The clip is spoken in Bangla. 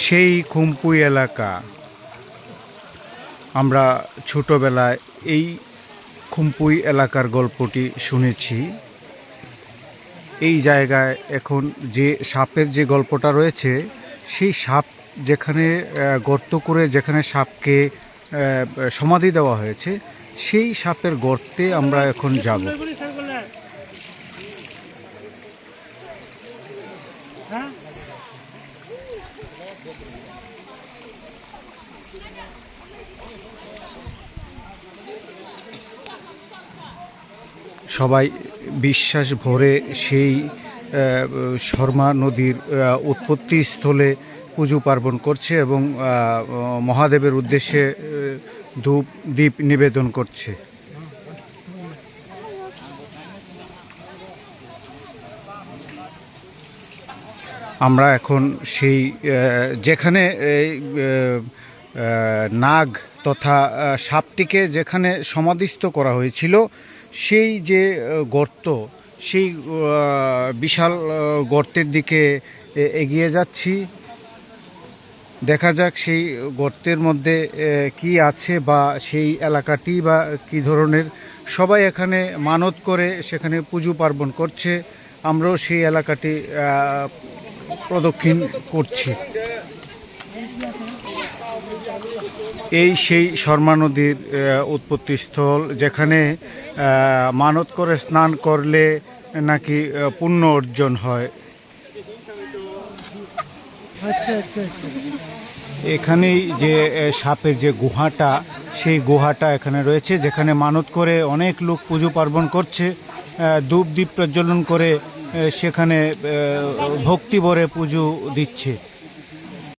সেই খুমপুই এলাকা। আমরা ছোটবেলায় এই খুমপুই এলাকার গল্পটি শুনেছি। এই জায়গায় এখন যে সাপের যে গল্পটা রয়েছে, সেই সাপ যেখানে গর্ত করে যেখানে সাপকে সমাধি দেওয়া হয়েছে, সেই সাপের গর্তে আমরা এখন যাব। সবাই বিশ্বাস ভরে সেই শর্মা নদীর উৎপত্তি স্থলে পুজো পার্বণ করছে এবং মহাদেবের উদ্দেশ্যে ধূপ দীপ নিবেদন করছে। আমরা এখন সেই যেখানে নাগ তথা সাপটিকে যেখানে সমাধিস্থ করা হয়েছিল, সেই যে গর্ত, সেই বিশাল গর্তের দিকে এগিয়ে যাচ্ছি। দেখা যাক সেই গর্তের মধ্যে কি আছে বা সেই এলাকাটি বা কী ধরনের। সবাই এখানে মানত করে সেখানে পুজো পার্বণ করছে। আমরাও সেই এলাকাটি প্রদক্ষিণ করছি। এই সেই শর্মা নদীর উৎপত্তিস্থল, যেখানে মানত করে স্নান করলে নাকি পুণ্য অর্জন হয়। এখানেই যে সাপের যে গুহাটা, সেই গুহাটা এখানে রয়েছে, যেখানে মানত করে অনেক লোক পুজো পার্বণ করছে, ধূপ দীপ প্রজ্বলন করে সেখানে ভক্তি ভরে পুজো দিচ্ছে।